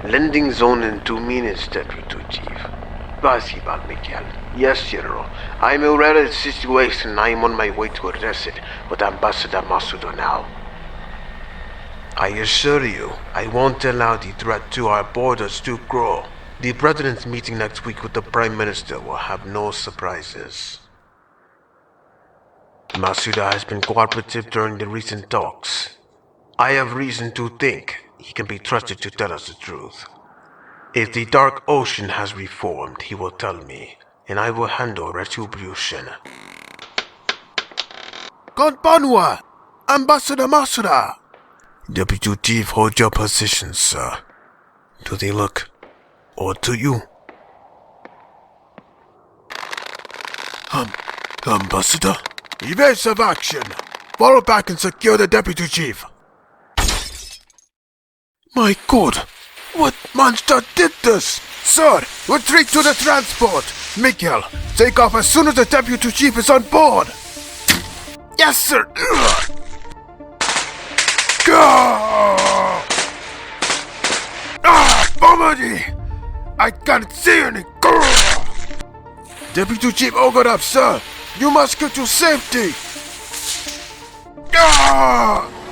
Landing zone in 2 minutes, Deputy Chief. Possible, Mccann. Yes, General. I'm aware of the situation and I'm on my way to address it with Ambassador Masuda now. I assure you, I won't allow the threat to our borders to grow. The President's meeting next week with the Prime Minister will have no surprises. Masuda has been cooperative during the recent talks. I have reason to think he can be trusted to tell us the truth. If the Dark Ocean has reformed, he will tell me, and I will handle retribution. Konbanwa! Ambassador Masuda! Deputy Chief, hold your position, sir. Do they look odd to you? Ambassador? Evasive action! Fall back and secure the Deputy Chief! My God! What monster did this? Sir, retreat to the transport! Miguel, take off as soon as the Deputy Chief is on board! Yes, sir! Bombardier! I can't see any! Deputy Chief Ogarab, sir! You must get to safety!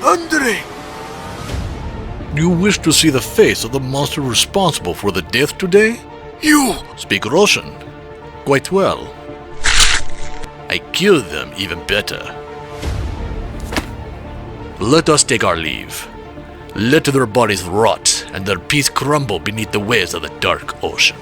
Andre! You wish to see the face of the monster responsible for the death today? You! Speak Russian. Quite well. I killed them even better. Let us take our leave. Let their bodies rot and their peace crumble beneath the waves of the Dark Ocean.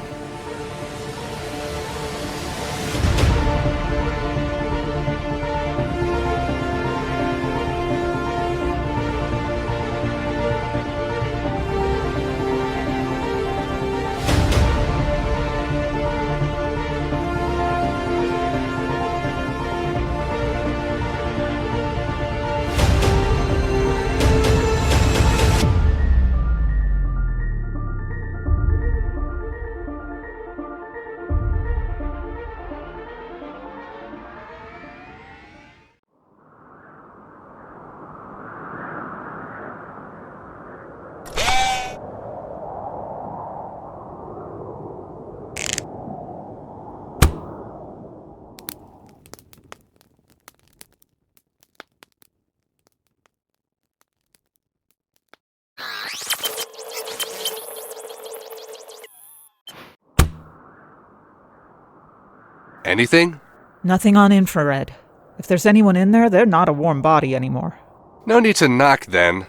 Anything? Nothing on infrared. If there's anyone in there, they're not a warm body anymore. No need to knock then.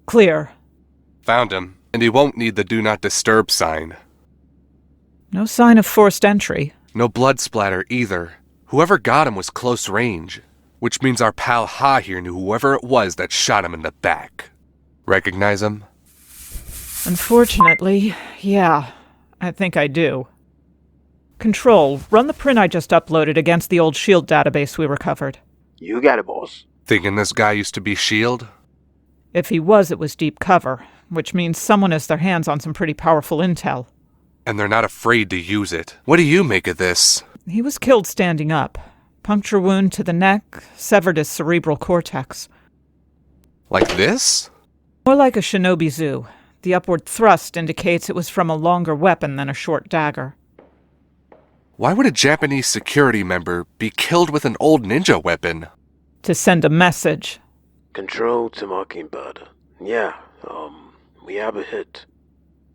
Clear. Found him, and he won't need the Do Not Disturb sign. No sign of forced entry. No blood splatter either. Whoever got him was close range, which means our pal Ha here knew whoever it was that shot him in the back. Recognize him? Unfortunately, yeah, I think I do. Control, run the print I just uploaded against the old S.H.I.E.L.D. database we recovered. You got it, boss. Thinking this guy used to be S.H.I.E.L.D.? If he was, it was deep cover, which means someone has their hands on some pretty powerful intel. And they're not afraid to use it. What do you make of this? He was killed standing up. Puncture wound to the neck, severed his cerebral cortex. Like this? More like a shinobi zu. The upward thrust indicates it was from a longer weapon than a short dagger. Why would a Japanese security member be killed with an old ninja weapon? To send a message. Control to Mockingbird. Yeah, we have a hit.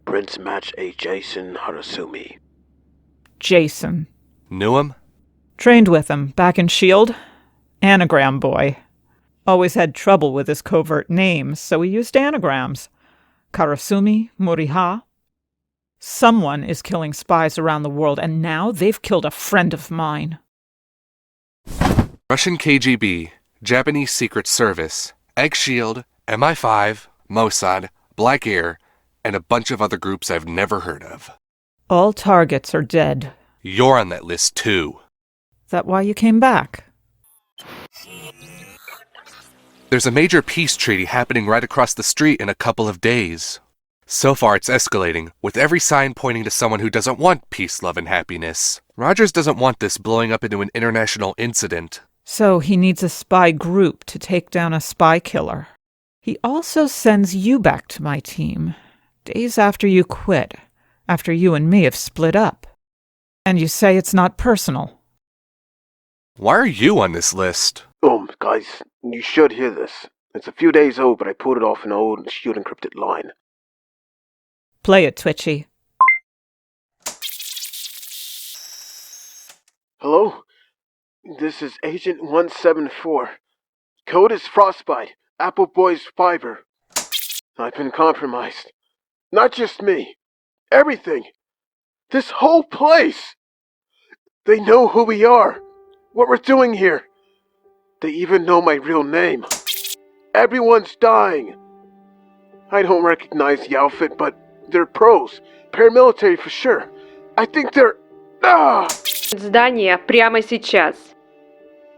Prince match a Jason Harasumi. Jason. Knew him? Trained with him, back in S.H.I.E.L.D. Anagram boy. Always had trouble with his covert names, so he used anagrams. Karasumi, Muriha. Someone is killing spies around the world, and now they've killed a friend of mine. Russian KGB, Japanese Secret Service, ex-S.H.I.E.L.D., MI5, Mossad, Black Air, and a bunch of other groups I've never heard of. All targets are dead. You're on that list too. That why you came back? There's a major peace treaty happening right across the street in a couple of days. So far, it's escalating, with every sign pointing to someone who doesn't want peace, love, and happiness. Rogers doesn't want this blowing up into an international incident. So he needs a spy group to take down a spy killer. He also sends you back to my team, days after you quit, after you and me have split up. And you say it's not personal. Why are you on this list? Guys, you should hear this. It's a few days old, but I pulled it off an old Shield encrypted line. Play it, Twitchy. Hello? This is Agent 174. Code is Frostbite, Apple Boys Fiber. I've been compromised. Not just me. Everything. This whole place. They know who we are. What we're doing here. They even know my real name. Everyone's dying. I don't recognize the outfit, but they're pros. Paramilitary for sure. I think they're... Здание прямо сейчас.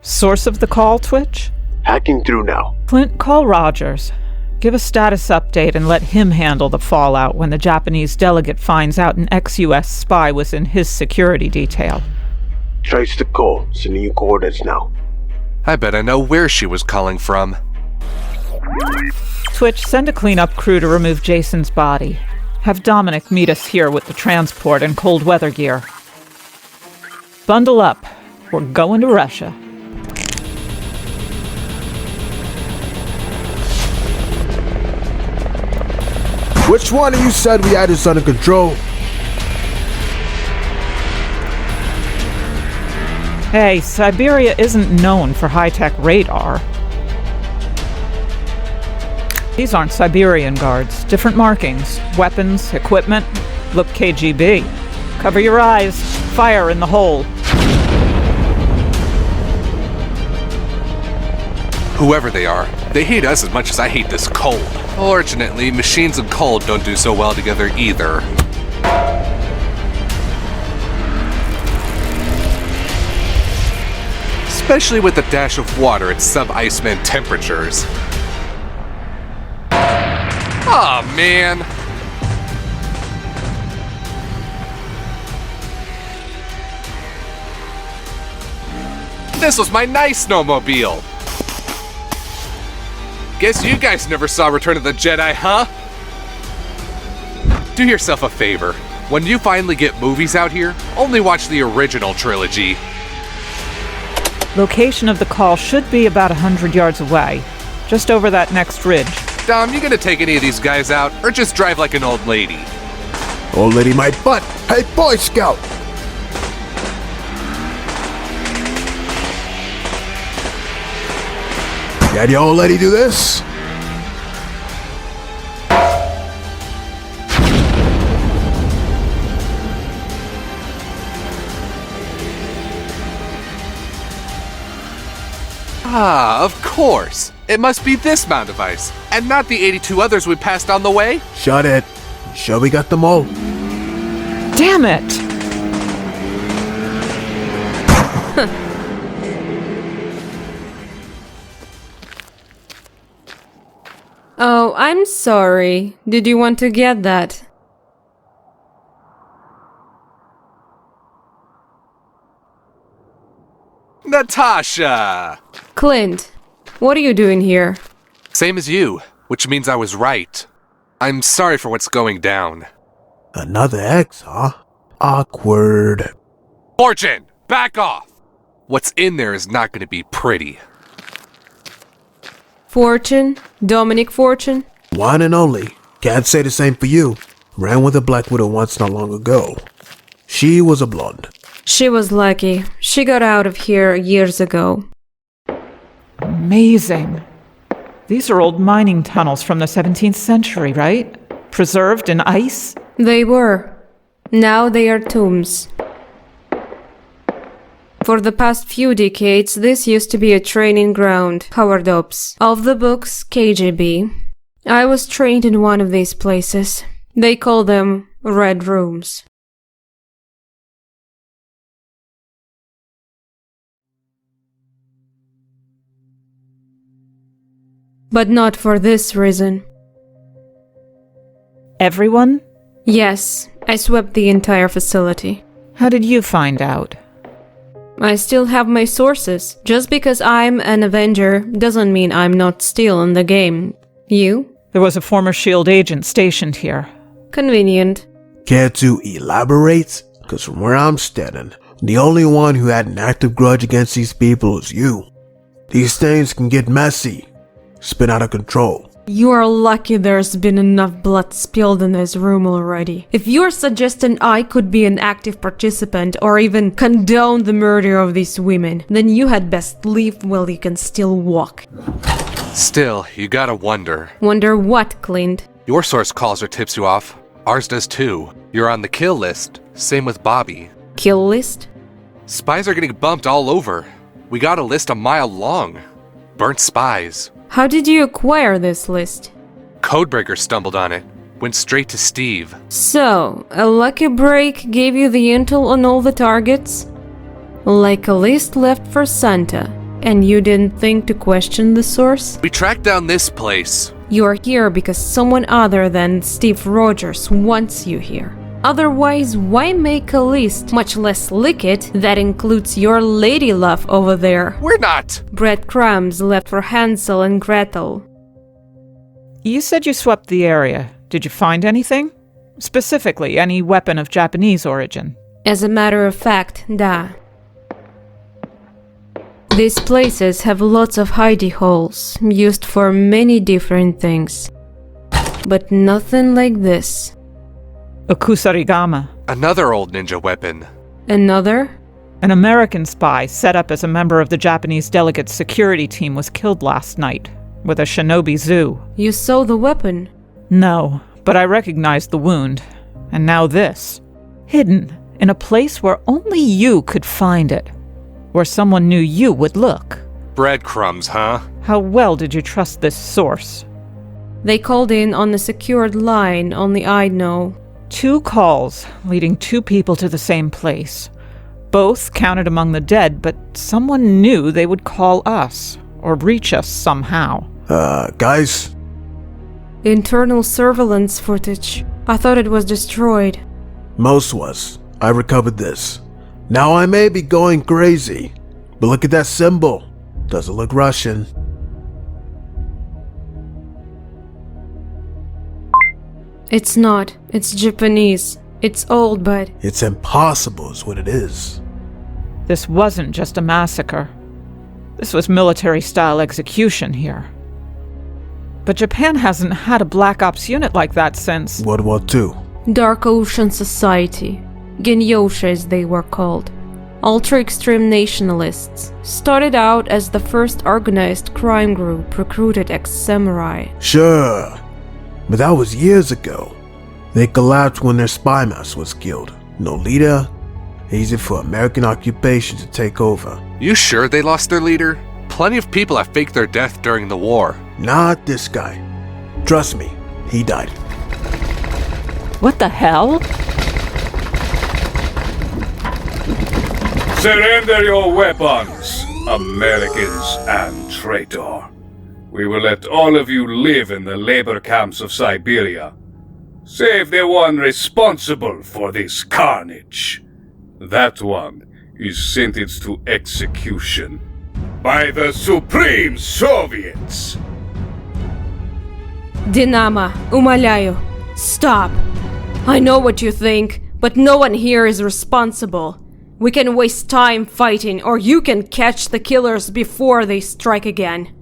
Source of the call, Twitch? Hacking through now. Clint, call Rogers. Give a status update and let him handle the fallout when the Japanese delegate finds out an ex-US spy was in his security detail. Trace the call. Sending you coordinates now. I bet I know where she was calling from. Twitch, send a cleanup crew to remove Jason's body. Have Dominic meet us here with the transport and cold weather gear. Bundle up. We're going to Russia. Which one of you said we had this under control? Hey, Siberia isn't known for high-tech radar. These aren't Siberian guards. Different markings. Weapons, equipment. Look KGB. Cover your eyes. Fire in the hole. Whoever they are, they hate us as much as I hate this cold. Fortunately, machines and cold don't do so well together either. Especially with a dash of water at sub-Iceman temperatures. Aw, man! This was my nice snowmobile! Guess you guys never saw Return of the Jedi, huh? Do yourself a favor. When you finally get movies out here, only watch the original trilogy. Location of the call should be about 100 yards away. Just over that next ridge. Dom, you gonna take any of these guys out, or just drive like an old lady? Old lady my butt. Hey, Boy Scout! Had your old lady do this? Ah, of course. It must be this mount device, and not the 82 others we passed on the way. Shut it. Sure we got them all. Damn it! Oh, I'm sorry. Did you want to get that? Natasha! Clint, what are you doing here? Same as you, which means I was right. I'm sorry for what's going down. Another X, huh? Awkward. Fortune, back off! What's in there is not going to be pretty. Fortune? Dominic Fortune? One and only. Can't say the same for you. Ran with a Black Widow once not long ago. She was a blonde. She was lucky. She got out of here years ago. Amazing. These are old mining tunnels from the 17th century, right? Preserved in ice? They were. Now they are tombs. For the past few decades, this used to be a training ground, Howard Ops, of the books KGB. I was trained in one of these places. They call them Red Rooms. But not for this reason. Everyone? Yes, I swept the entire facility. How did you find out? I still have my sources. Just because I'm an Avenger doesn't mean I'm not still in the game. You? There was a former S.H.I.E.L.D. agent stationed here. Convenient. Care to elaborate? Because from where I'm standing, the only one who had an active grudge against these people is you. These things can get messy, spin out of control. You are lucky there's been enough blood spilled in this room already. If you're suggesting I could be an active participant or even condone the murder of these women, then you had best leave while you can still walk. Still, you gotta wonder. Wonder what, Clint? Your source calls or tips you off. Ours does too. You're on the kill list. Same with Bobby. Kill list? Spies are getting bumped all over. We got a list a mile long. Burnt spies. How did you acquire this list? Codebreaker stumbled on it. Went straight to Steve. So, a lucky break gave you the intel on all the targets? Like a list left for Santa, and you didn't think to question the source? We tracked down this place. You're here because someone other than Steve Rogers wants you here. Otherwise, why make a list, much less lick it, that includes your lady love over there? We're not! Breadcrumbs left for Hansel and Gretel. You said you swept the area. Did you find anything? Specifically, any weapon of Japanese origin? As a matter of fact, da. These places have lots of hidey holes, used for many different things. But nothing like this. A kusarigama. Another old ninja weapon. Another? An American spy set up as a member of the Japanese delegate's security team was killed last night with a shinobi zoo. You saw the weapon? No, but I recognized the wound. And now this. Hidden in a place where only you could find it. Where someone knew you would look. Breadcrumbs, huh? How well did you trust this source? They called in on a secured line, only I'd know. 2 calls, leading 2 people to the same place. Both counted among the dead, but someone knew they would call us, or reach us somehow. Guys? Internal surveillance footage. I thought it was destroyed. Most was. I recovered this. Now I may be going crazy, but look at that symbol. Doesn't look Russian. It's not. It's Japanese. It's old, but... It's impossible is what it is. This wasn't just a massacre. This was military-style execution here. But Japan hasn't had a Black Ops unit like that since... World War II. Dark Ocean Society. Genyosha as they were called. Ultra-extreme nationalists. Started out as the first organized crime group recruited ex-samurai. Sure. But that was years ago. They collapsed when their spy master was killed. No leader. Easy for American occupation to take over. You sure they lost their leader? Plenty of people have faked their death during the war. Not this guy. Trust me, he died. What the hell? Surrender your weapons, Americans and traitor. We will let all of you live in the labor camps of Siberia. Save the one responsible for this carnage. That one is sentenced to execution by the Supreme Soviets. Dinama, умоляю, stop. I know what you think, but no one here is responsible. We can waste time fighting, or you can catch the killers before they strike again.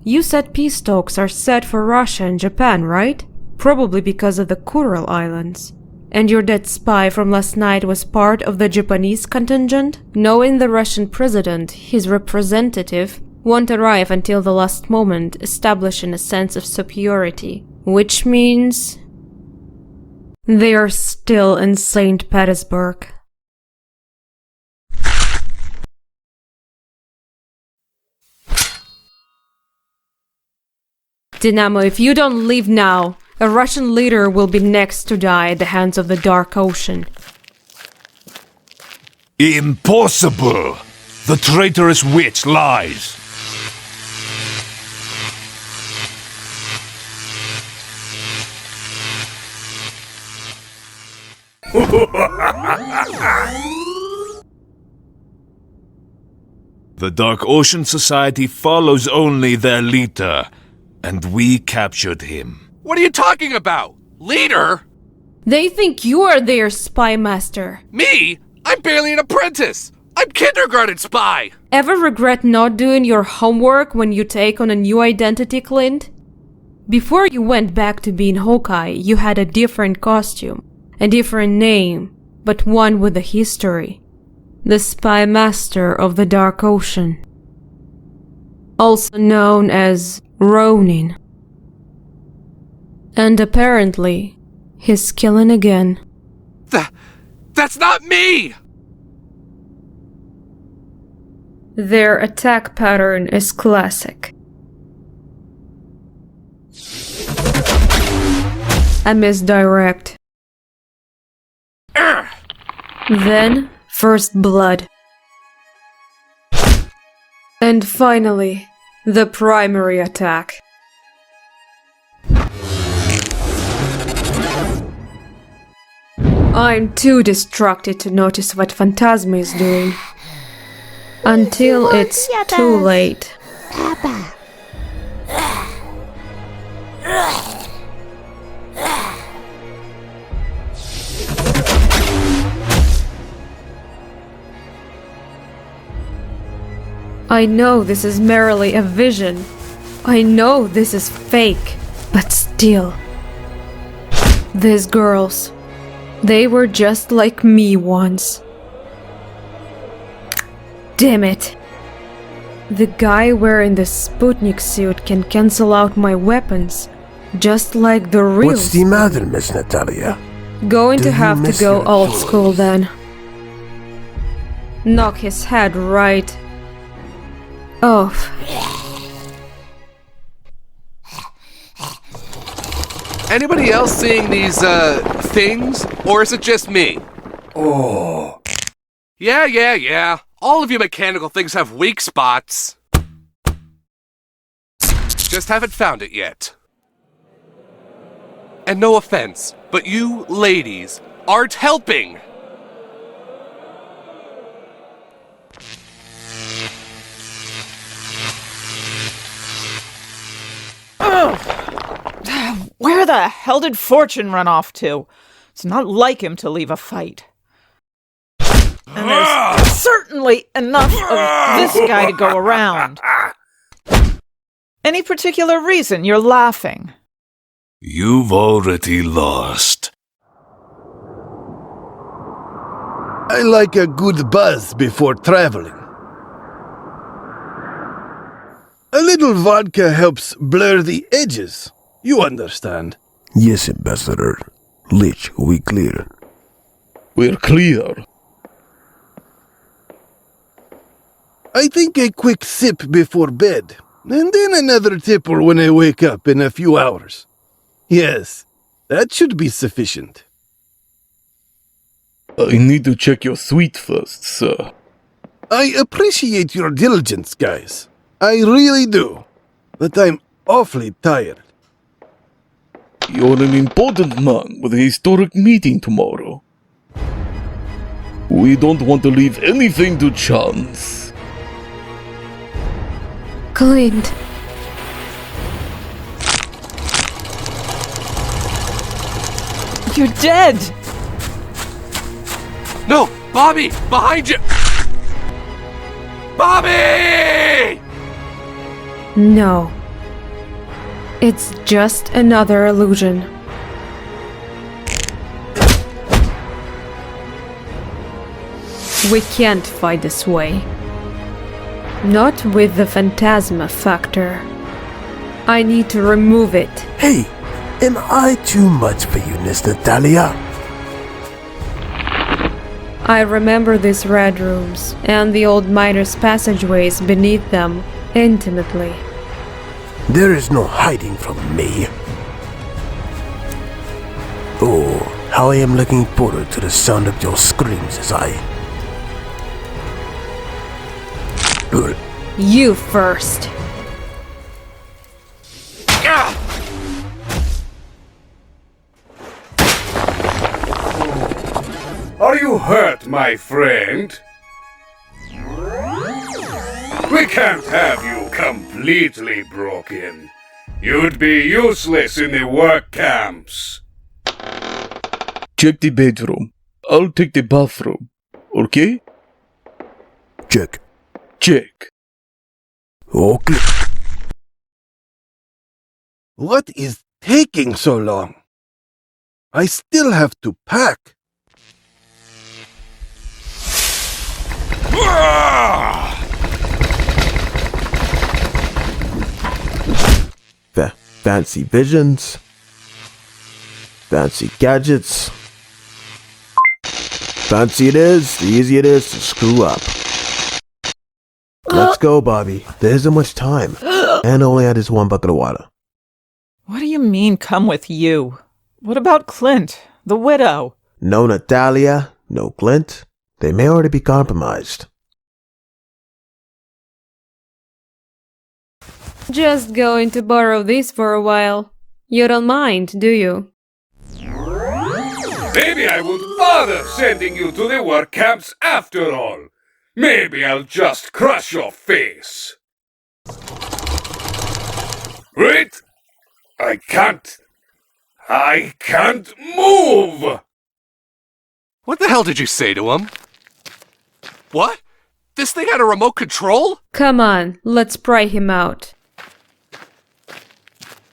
You said peace talks are set for Russia and Japan, right? Probably because of the Kuril Islands. And your dead spy from last night was part of the Japanese contingent? Knowing the Russian president, his representative, won't arrive until the last moment, establishing a sense of superiority. Which means... they are still in St. Petersburg. Dinamo, if you don't leave now, a Russian leader will be next to die at the hands of the Dark Ocean. Impossible! The traitorous witch lies. The Dark Ocean Society follows only their leader, and we captured him. What are you talking about? Leader? They think you are their spy master. Me? I'm barely an apprentice. I'm kindergarten spy. Ever regret not doing your homework when you take on a new identity, Clint? Before you went back to being Hawkeye, you had a different costume, a different name, but one with a history. The Spy Master of the Dark Ocean. Also known as Ronin. And apparently, he's killing again. That's not me! Their attack pattern is classic. A misdirect. Then, first blood. And finally, the primary attack. I'm too distracted to notice what Phantasma is doing. Until it's too late. I know this is merely a vision. I know this is fake. But still. These girls. They were just like me once. Damn it. The guy wearing the Sputnik suit can cancel out my weapons, just like the real. What's the matter, Miss Natalia? Going Do to you have to miss go your old toys? school then. Knock his head right off. Anybody else seeing these, things? Or is it just me? Oh. Yeah. All of you mechanical things have weak spots. Just haven't found it yet. And no offense, but you ladies aren't helping. Where the hell did Fortune run off to? It's not like him to leave a fight. And there's certainly enough of this guy to go around. Any particular reason you're laughing? You've already lost. I like a good buzz before traveling. A little vodka helps blur the edges. You understand. Yes, Ambassador. Lich, we clear. We're clear. I think a quick sip before bed, and then another tipper when I wake up in a few hours. Yes, that should be sufficient. I need to check your suite first, sir. I appreciate your diligence, guys. I really do. But I'm awfully tired. You're an important man with a historic meeting tomorrow. We don't want to leave anything to chance. Clint. You're dead! No! Bobby! Behind you! Bobby! No. It's just another illusion. We can't fight this way. Not with the Phantasma factor. I need to remove it. Hey, am I too much for you, Miss Natalia? I remember these red rooms and the old miners' passageways beneath them intimately. There is no hiding from me. Oh, how I am looking forward to the sound of your screams as I... You first. hurt, my friend. We can't have you completely broken. You'd be useless in the work camps. Check the bedroom. I'll take the bathroom. Okay? Check. Check. Okay. What is taking so long? I still have to pack. Fancy visions. Fancy gadgets. Fancy it is, the easier it is to screw up. Let's go, Bobby. There isn't much time. And I only had this one bucket of water. What do you mean, come with you? What about Clint, the widow? No Natalia, no Clint. They may already be compromised. Just going to borrow this for a while. You don't mind, do you? Maybe I won't bother sending you to the work camps after all. Maybe I'll just crush your face. Wait! I can't move! What the hell did you say to him? What? This thing had a remote control? Come on, let's pry him out.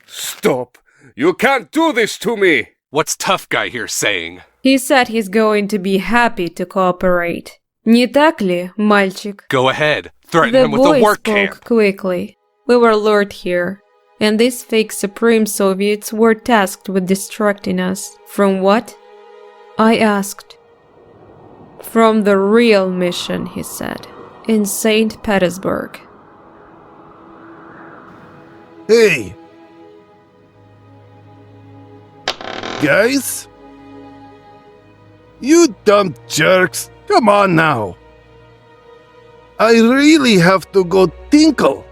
Stop! You can't do this to me! What's tough guy here saying? He said he's going to be happy to cooperate. Не так ли, мальчик? Go ahead. Threaten The him with boy the work spoke camp. quickly. We were lured here, and these fake Supreme Soviets were tasked with distracting us. From what? I asked. From the real mission, he said, in St. Petersburg. Hey! Guys? You dumb jerks! Come on now! I really have to go tinkle!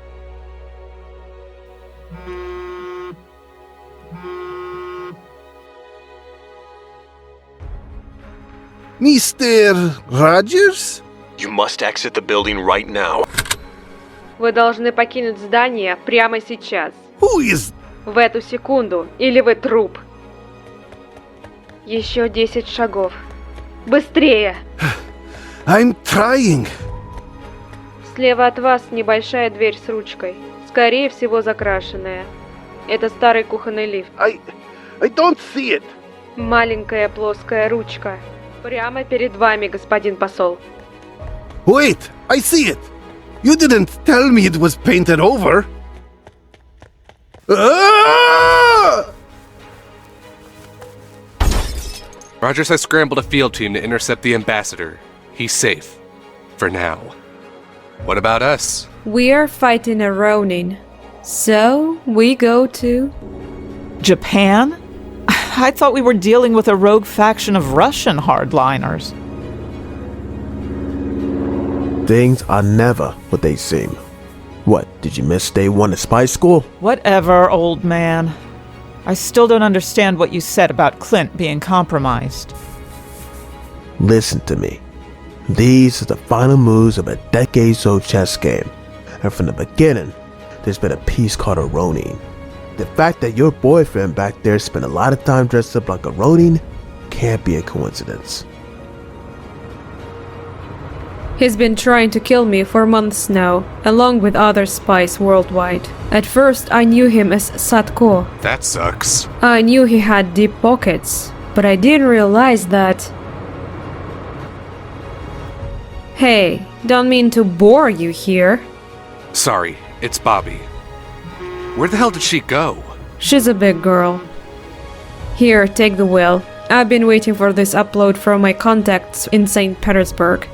Mr. Rogers? You must exit the building right now. Вы должны покинуть здание прямо сейчас. Who is... В эту секунду, или вы труп. Еще 10 шагов. Быстрее! I'm trying. Слева от вас небольшая дверь с ручкой. Скорее всего, закрашенная. Это старый кухонный лифт. I don't see it. Маленькая плоская ручка. Прямо перед вами, господин посол. Wait, I see it. You didn't tell me it was painted over. Ah! Rogers has scrambled a field team to intercept the ambassador. He's safe. For now. What about us? We are fighting a Ronin. So, we go to... Japan? I thought we were dealing with a rogue faction of Russian hardliners. Things are never what they seem. What, did you miss day one of spy school? Whatever, old man. I still don't understand what you said about Clint being compromised. Listen to me. These are the final moves of a decades-old chess game. And from the beginning, there's been a piece called a Ronin. The fact that your boyfriend back there spent a lot of time dressed up like a Ronin can't be a coincidence. He's been trying to kill me for months now, along with other spies worldwide. At first, I knew him as Satko. That sucks. I knew he had deep pockets, but I didn't realize that... Hey, don't mean to bore you here. Sorry, it's Bobby. Where the hell did she go? She's a big girl. Here, take the wheel. I've been waiting for this upload from my contacts in St. Petersburg.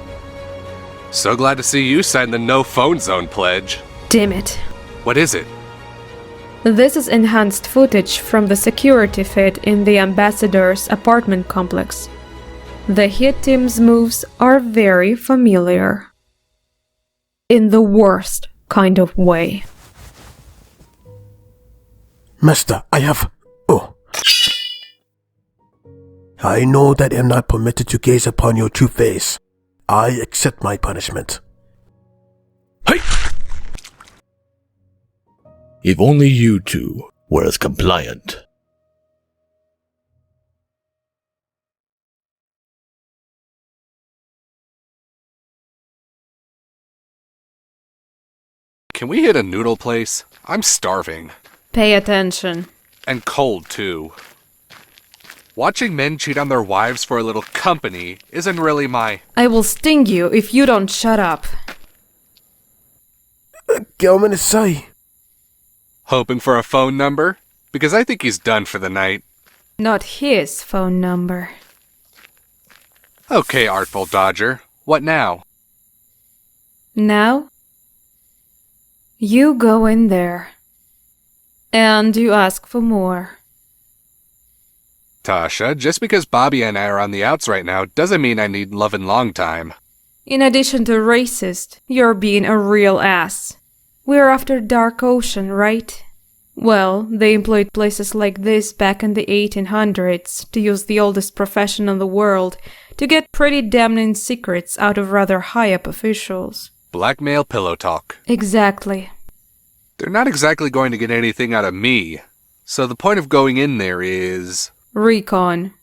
So glad to see you sign the no phone zone pledge. Damn it. What is it? This is enhanced footage from the security feed in the ambassador's apartment complex. The hit team's moves are very familiar. In the worst kind of way. Master, I have... Oh. I know that I am not permitted to gaze upon your true face. I accept my punishment. Hey! If only you two were as compliant. Can we hit a noodle place? I'm starving. Pay attention. And cold, too. Watching men cheat on their wives for a little company isn't really my... I will sting you if you don't shut up. Gelman is say. Hoping for a phone number? Because I think he's done for the night. Not his phone number. Okay, Artful Dodger. What now? Now? You go in there. And you ask for more. Tasha, just because Bobby and I are on the outs right now doesn't mean I need love in long time. In addition to racist, you're being a real ass. We're after Dark Ocean, right? Well, they employed places like this back in the 1800s to use the oldest profession in the world to get pretty damning secrets out of rather high-up officials. Blackmail pillow talk. Exactly. They're not exactly going to get anything out of me, so the point of going in there is... Recon.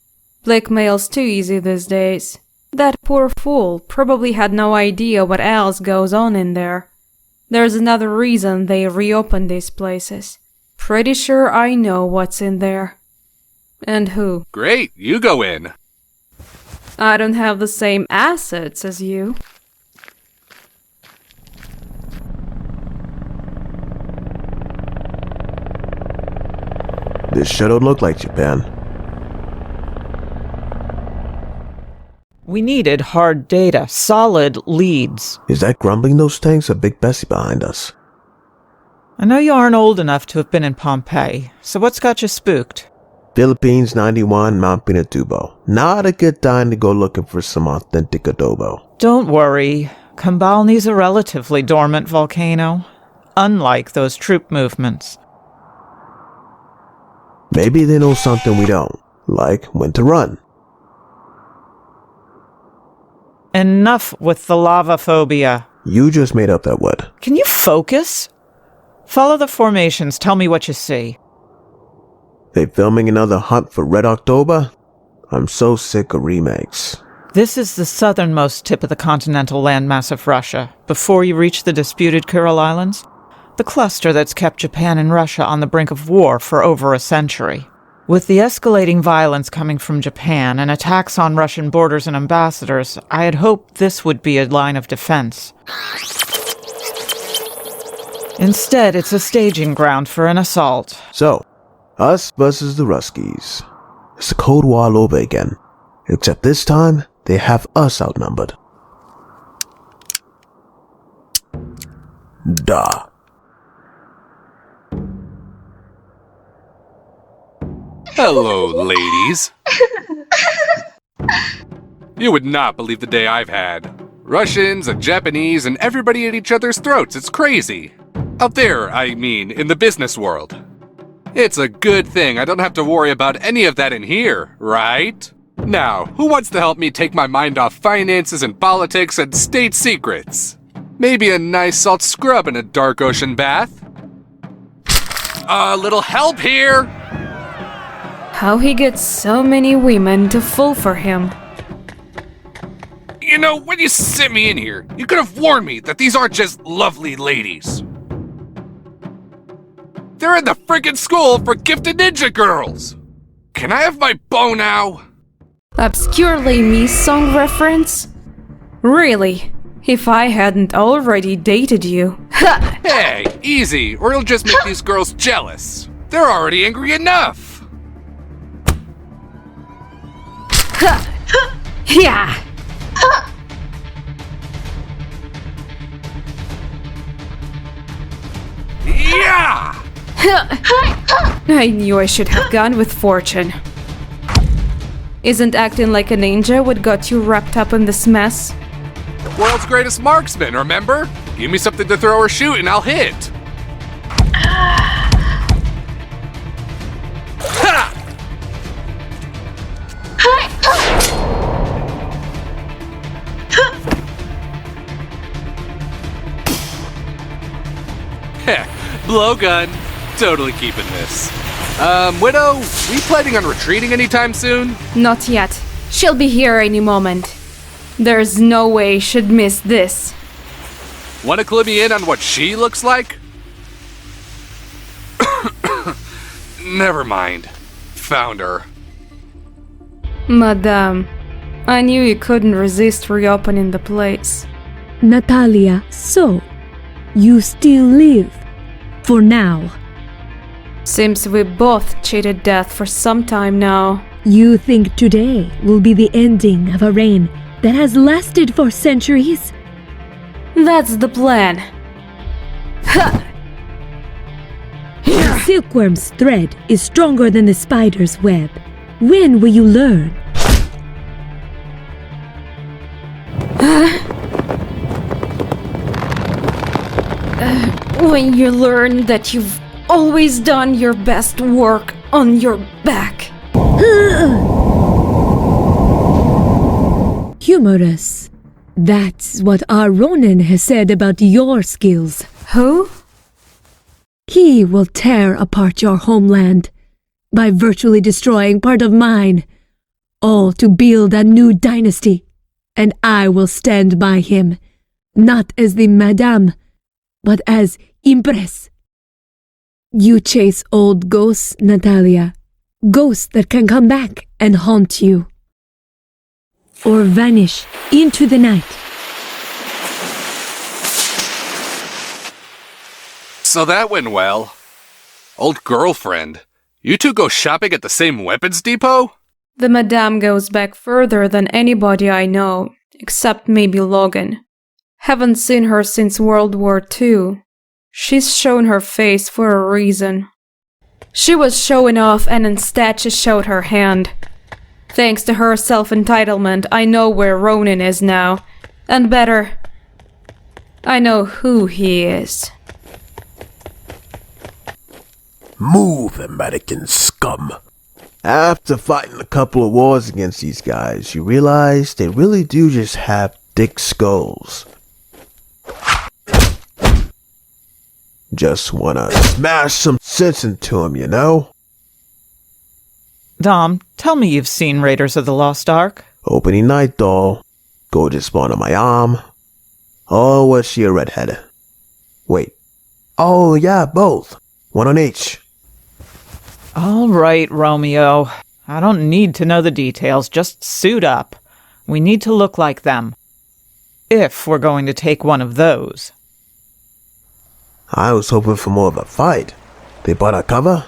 Blackmail's too easy these days. That poor fool probably had no idea what else goes on in there. There's another reason they reopened these places. Pretty sure I know what's in there. And who. Great, you go in. I don't have the same assets as you. This sure don't look like Japan. We needed hard data, solid leads. Is that grumbling those tanks or Big Bessie behind us? I know you aren't old enough to have been in Pompeii, so what's got you spooked? Philippines 91, Mount Pinatubo. Not a good time to go looking for some authentic adobo. Don't worry. Kambalni's a relatively dormant volcano, unlike those troop movements. Maybe they know something we don't, like when to run. Enough with the lava phobia. You just made up that word. Can you focus? Follow the formations, tell me what you see. They filming another hunt for Red October? I'm so sick of remakes. This is the southernmost tip of the continental landmass of Russia, before you reach the disputed Kuril Islands. The cluster that's kept Japan and Russia on the brink of war for over a century. With the escalating violence coming from Japan and attacks on Russian borders and ambassadors, I had hoped this would be a line of defense. Instead, it's a staging ground for an assault. So, us versus the Ruskies. It's the Cold War all over again. Except this time, they have us outnumbered. Duh. Hello, ladies. You would not believe the day I've had. Russians and Japanese and everybody at each other's throats. It's crazy. Out there, I mean, in the business world. It's a good thing I don't have to worry about any of that in here, right? Now, who wants to help me take my mind off finances and politics and state secrets? Maybe a nice salt scrub and a dark ocean bath? A little help here! How he gets so many women to fall for him. You know, when you sent me in here, you could have warned me that these aren't just lovely ladies. They're in the friggin' school for gifted ninja girls! Can I have my bow now? Obscurely me song reference? Really? If I hadn't already dated you. Ha! Hey, easy, or you'll just make these girls jealous. They're already angry enough. Yeah! Yeah! I knew I should have gone with Fortune. Isn't acting like a ninja what got you wrapped up in this mess? World's greatest marksman, remember? Give me something to throw or shoot and I'll hit. Ha! Blowgun. Totally keeping this. Widow, we planning on retreating anytime soon? Not yet. She'll be here any moment. There's no way she'd miss this. Wanna clue me in on what she looks like? Never mind. Found her. Madame, I knew you couldn't resist reopening the place. Natalia, so you still live. For now. Seems we both cheated death for some time now. You think today will be the ending of a reign that has lasted for centuries? That's the plan. Ha! The silkworm's thread is stronger than the spider's web. When will you learn? When you learn that you've always done your best work on your back. Humorous. That's what our Ronin has said about your skills. Who? He will tear apart your homeland by virtually destroying part of mine, all to build a new dynasty. And I will stand by him, not as the Madame, but as Empress. You chase old ghosts, Natalia. Ghosts that can come back and haunt you. Or vanish into the night. So that went well. Old girlfriend, you two go shopping at the same weapons depot? The Madame goes back further than anybody I know, except maybe Logan. Haven't seen her since World War II. She's shown her face for a reason. She was showing off and instead she showed her hand. Thanks to her self-entitlement, I know where Ronin is now. And better, I know who he is. Move, American scum. After fighting a couple of wars against these guys, you realize they really do just have thick skulls. Just wanna smash some sense into them, you know? Dom, tell me you've seen Raiders of the Lost Ark. Opening night, doll. Gorgeous spawn on my arm. Oh, was she a redhead? Wait. Oh, yeah, both. One on each. All right, Romeo. I don't need to know the details. Just suit up. We need to look like them. If we're going to take one of those. I was hoping for more of a fight. They bought our cover?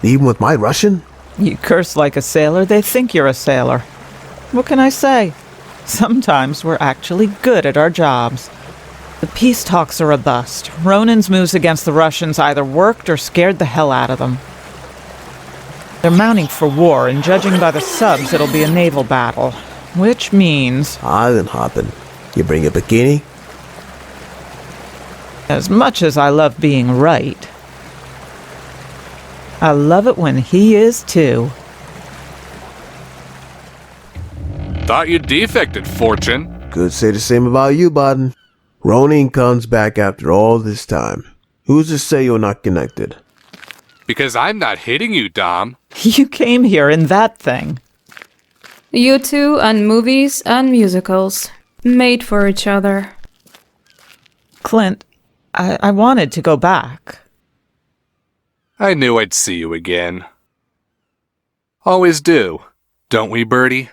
Even with my Russian? You curse like a sailor, they think you're a sailor. What can I say? Sometimes we're actually good at our jobs. The peace talks are a bust. Ronin's moves against the Russians either worked or scared the hell out of them. They're mounting for war, and judging by the subs, it'll be a naval battle. Which means... Island hopping. You bring a bikini? As much as I love being right, I love it when he is too. Thought you defected, Fortune. Could say the same about you, Baden. Ronin comes back after all this time. Who's to say you're not connected? Because I'm not hitting you, Dom. You came here in that thing. You two and movies and musicals. Made for each other. Clint, I wanted to go back. I knew I'd see you again. Always do, don't we, Birdie?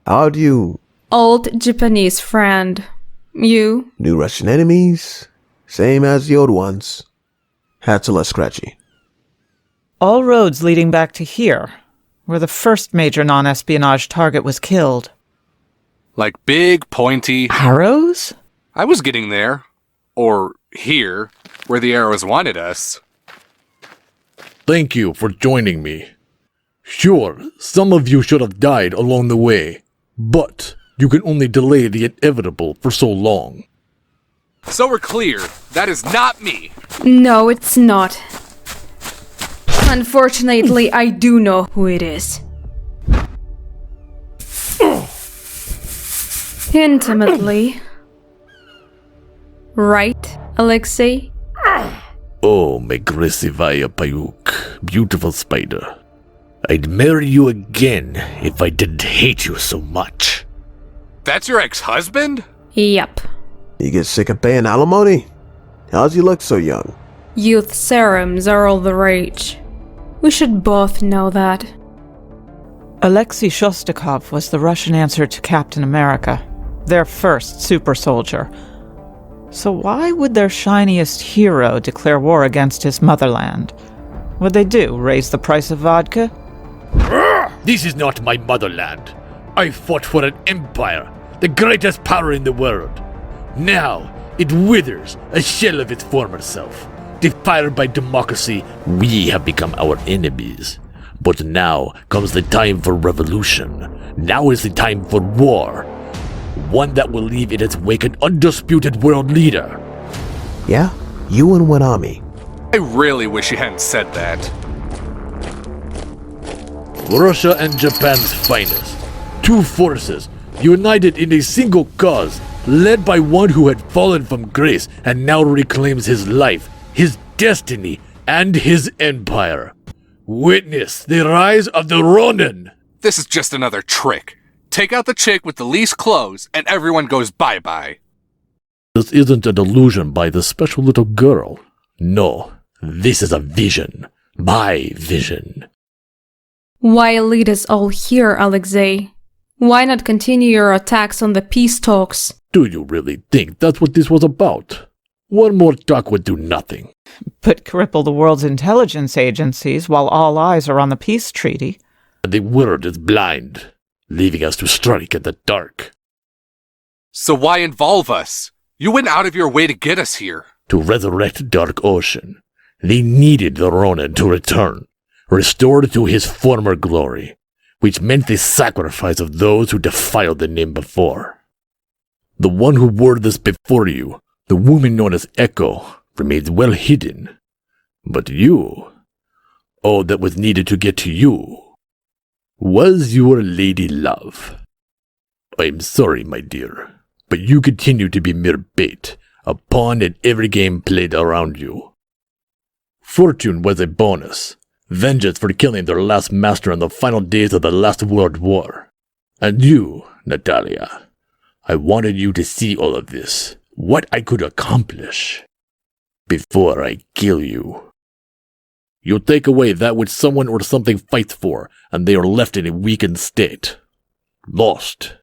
How do you... Old Japanese friend. You? New Russian enemies? Same as the old ones. Hats a less scratchy. All roads leading back to here, where the first major non-espionage target was killed. Like big, pointy... Arrows? I was getting there. Or here, where the arrows wanted us. Thank you for joining me. Sure, some of you should have died along the way, but you can only delay the inevitable for so long. So we're clear, that is not me. No, it's not. Unfortunately, I do know who it is. Intimately. Right, Alexei? Oh, my Grisivaya Payuk, beautiful spider. I'd marry you again if I didn't hate you so much. That's your ex-husband? Yep. You get sick of paying alimony? How's he look so young? Youth serums are all the rage. We should both know that. Alexei Shostakov was the Russian answer to Captain America, their first super soldier. So why would their shiniest hero declare war against his motherland? What'd they do, raise the price of vodka? This is not my motherland. I fought for an empire, the greatest power in the world. Now, it withers, a shell of its former self. Defiled by democracy, we have become our enemies. But now comes the time for revolution. Now is the time for war. One that will leave in its wake an undisputed world leader. Yeah? You and what army? I really wish you hadn't said that. Russia and Japan's finest. Two forces, united in a single cause, led by one who had fallen from grace and now reclaims his life, his destiny, and his empire. Witness the rise of the Ronin! This is just another trick. Take out the chick with the least clothes, and everyone goes bye-bye. This isn't an illusion by the special little girl. No, this is a vision. My vision. Why lead us all here, Alexei? Why not continue your attacks on the peace talks? Do you really think that's what this was about? One more talk would do nothing. But cripple the world's intelligence agencies while all eyes are on the peace treaty. The world is blind, leaving us to strike in the dark. So why involve us? You went out of your way to get us here. To resurrect Dark Ocean, they needed the Ronin to return, restored to his former glory, which meant the sacrifice of those who defiled the name before. The one who wore this before you, the woman known as Echo, remains well hidden. But you, all that was needed to get to you, was your lady love. I'm sorry, my dear, but you continue to be mere bait, a pawn in every game played around you. Fortune was a bonus, vengeance for killing their last master in the final days of the last World War. And you, Natalia, I wanted you to see all of this, what I could accomplish, before I kill you. You take away that which someone or something fights for, and they are left in a weakened state. Lost.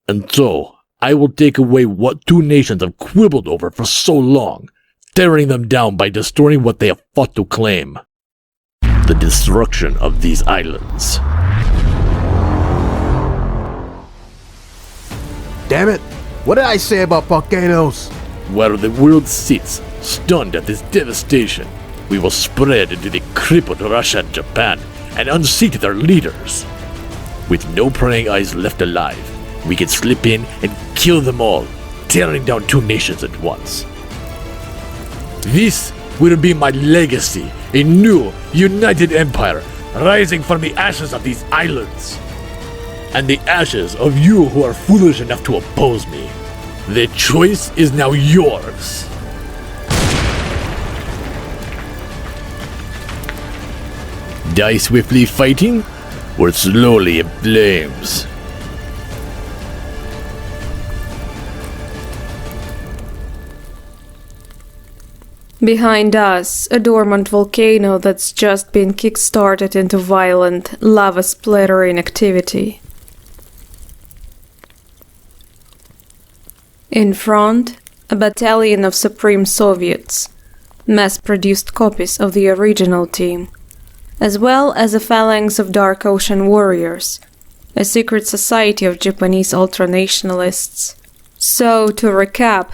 And so, I will take away what two nations have quibbled over for so long, tearing them down by destroying what they have fought to claim. The destruction of these islands. Damn it! What did I say about volcanoes? While the world sits, stunned at this devastation, we will spread into the crippled Russia and Japan and unseat their leaders. With no praying eyes left alive, we can slip in and kill them all, tearing down two nations at once. This will be my legacy, a new, united empire, rising from the ashes of these islands. And the ashes of you who are foolish enough to oppose me. The choice is now yours. Die swiftly fighting, or slowly in flames? Behind us, a dormant volcano that's just been kick-started into violent, lava-splattering activity. In front, a battalion of Supreme Soviets, mass-produced copies of the original team, as well as a phalanx of Dark Ocean warriors, a secret society of Japanese ultranationalists. So, to recap,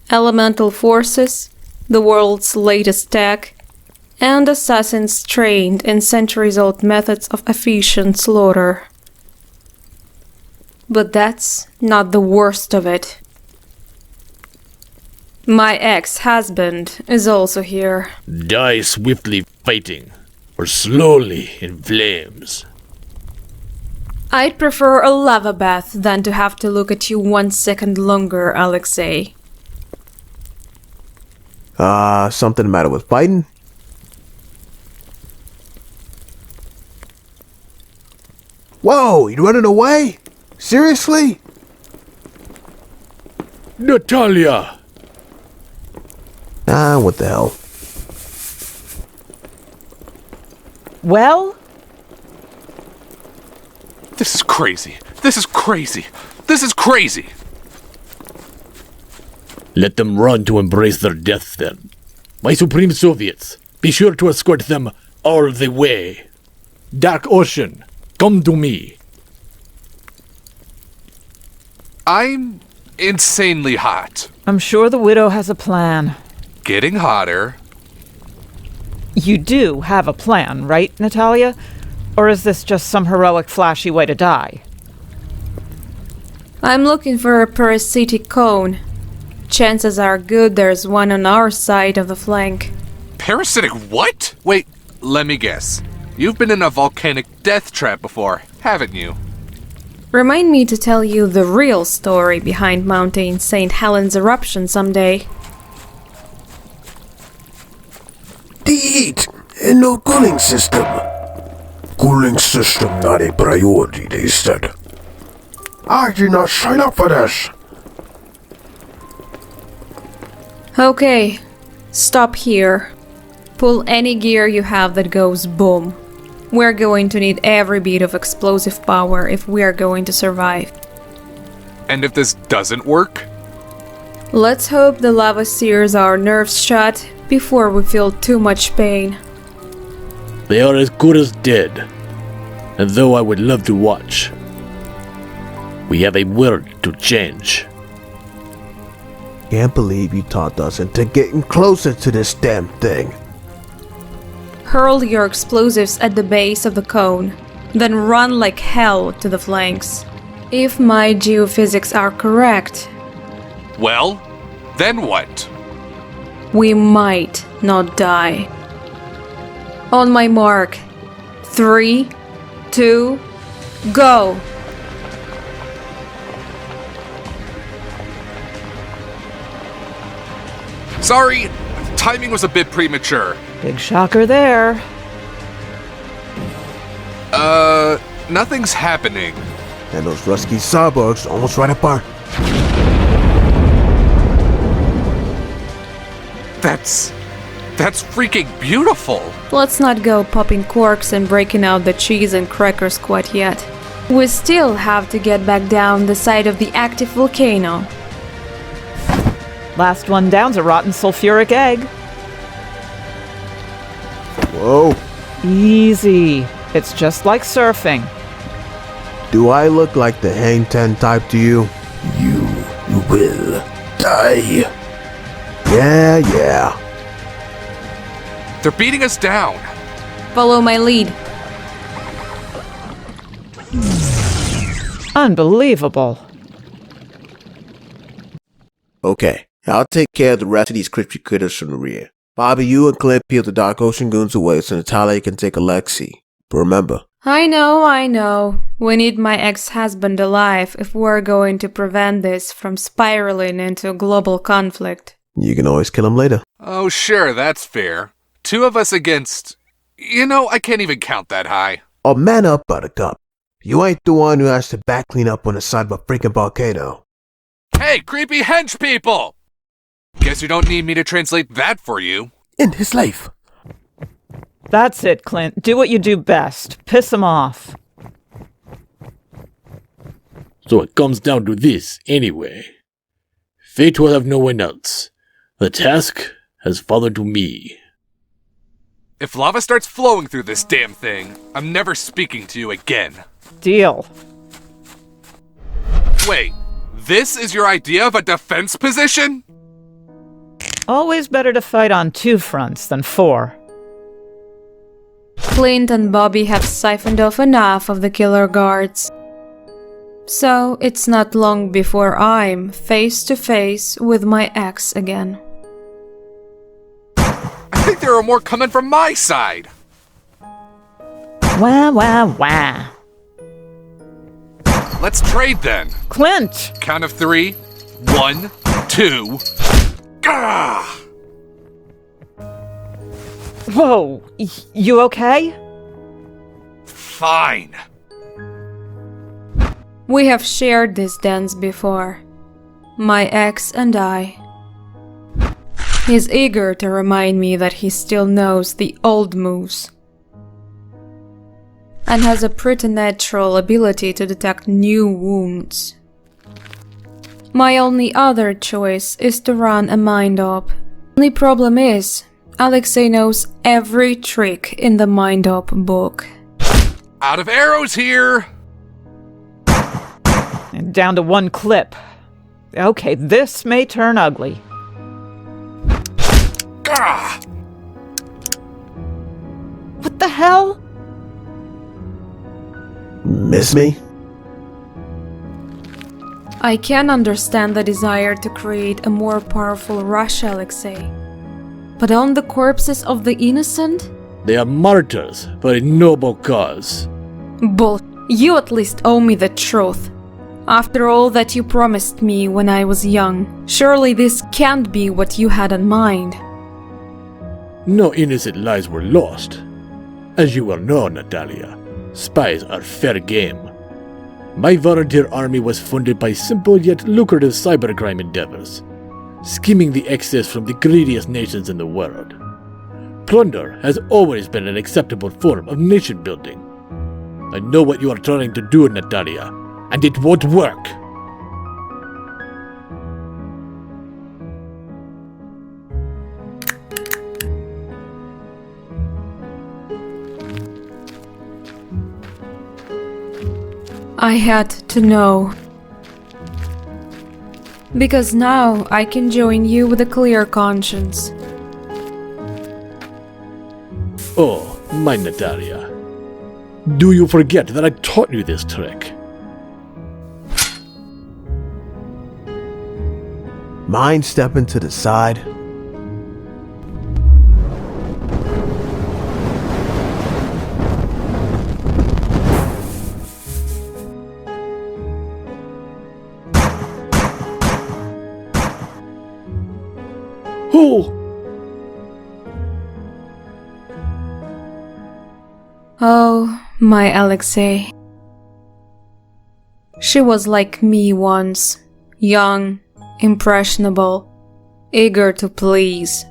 elemental forces, the world's latest tech, and assassins trained in centuries-old methods of efficient slaughter. But that's not the worst of it. My ex-husband is also here. Die swiftly fighting, or slowly in flames? I'd prefer a lava bath than to have to look at you 1 second longer, Alexei. Something the matter with fighting? Whoa, you running away? Seriously? Natalia! What the hell? Well? This is crazy. This is crazy. This is crazy. Let them run to embrace their death then. My Supreme Soviets, be sure to escort them all the way. Dark Ocean, come to me. I'm insanely hot. I'm sure the widow has a plan. Getting hotter. You do have a plan, right, Natalia? Or is this just some heroic, flashy way to die? I'm looking for a parasitic cone. Chances are good there's one on our side of the flank. Parasitic what? Wait, let me guess. You've been in a volcanic death trap before, haven't you? Remind me to tell you the real story behind Mountain St. Helens eruption someday. The heat and no cooling system. Cooling system not a priority, they said. I did not sign up for this. Okay, stop here. Pull any gear you have that goes boom. We're going to need every bit of explosive power if we are going to survive. And if this doesn't work? Let's hope the lava sears our nerves shut before we feel too much pain. They are as good as dead. And though I would love to watch, we have a world to change. Can't believe you talked us into getting closer to this damn thing. Hurl your explosives at the base of the cone, then run like hell to the flanks. If my geophysics are correct, Well, then what? we might not die. On my mark. 3, 2, go! Sorry, timing was a bit premature. Big shocker there. Nothing's happening. And those rusty suburbs almost right apart. That's freaking beautiful. Let's not go popping corks and breaking out the cheese and cracker squad yet. We still have to get back down the side of the active volcano. Last one down's a rotten sulfuric egg. Whoa. Easy. It's just like surfing. Do I look like the hang ten type to you? You will die. Yeah. They're beating us down. Follow my lead. Unbelievable. Okay, I'll take care of the rest of these crispy critters from the rear. Bobby, you and Clint peel the Dark Ocean goons away so Natalia can take a Lexi. But remember, I know. We need my ex-husband alive if we're going to prevent this from spiraling into global conflict. you can always kill him later. Oh, sure, that's fair. 2 of us against... I can't even count that high. Oh, man up, Buttercup. You ain't the one who has to back clean up on the side of a freaking volcano. Hey, creepy hench people! Guess you don't need me to translate that for you. In his life. That's it, Clint. Do what you do best. Piss him off. So it comes down to this, anyway. Fate will have no one else. The task has fallen to me. If lava starts flowing through this damn thing, I'm never speaking to you again. Deal. Wait, this is your idea of a defense position? Always better to fight on 2 fronts than 4. Clint and Bobby have siphoned off enough of the killer guards. So it's not long before I'm face to face with my ex again. I think there are more coming from my side. Wah. Let's trade then. Clint! Count of 3. 1, 2. Gah! Whoa, you okay? Fine. We have shared this dance before. My ex and I. He's eager to remind me that he still knows the old moves. And has a preternatural ability to detect new wounds. My only other choice is to run a mind-op. Only problem is, Alexei knows every trick in the mind-op book. Out of arrows here! And down to one clip. Okay, this may turn ugly. Gah! What the hell? Miss me? I can understand the desire to create a more powerful Russia, Alexei. But on the corpses of the innocent? They are martyrs for a noble cause. Bull, you at least owe me the truth. After all that you promised me when I was young, surely this can't be what you had in mind. No innocent lives were lost. As you well know, Natalia, spies are fair game. My volunteer army was funded by simple yet lucrative cybercrime endeavors, skimming the excess from the greediest nations in the world. Plunder has always been an acceptable form of nation building. I know what you are trying to do, Natalia, and it won't work. I had to know. Because now I can join you with a clear conscience. Oh, my Natalia. Do you forget that I taught you this trick? Mind stepping to the side? Oh! Oh, my Alexei. She was like me once, young, impressionable, eager to please,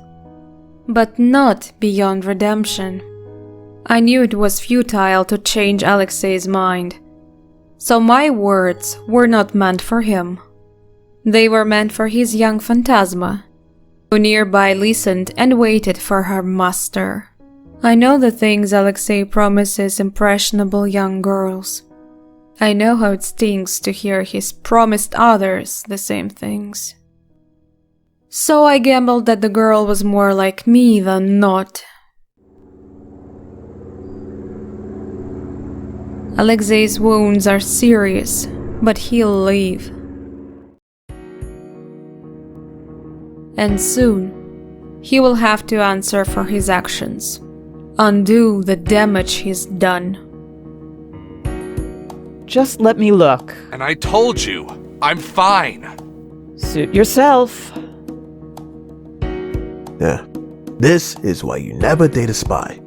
but not beyond redemption. I knew it was futile to change Alexei's mind, so my words were not meant for him. They were meant for his young phantasma, who nearby listened and waited for her master. I know the things Alexei promises impressionable young girls. I know how it stings to hear he's promised others the same things. So I gambled that the girl was more like me than not. Alexei's wounds are serious, but he'll leave. And soon, he will have to answer for his actions. Undo the damage he's done. Just let me look. And I told you, I'm fine. Suit yourself. Yeah. This is why you never date a spy.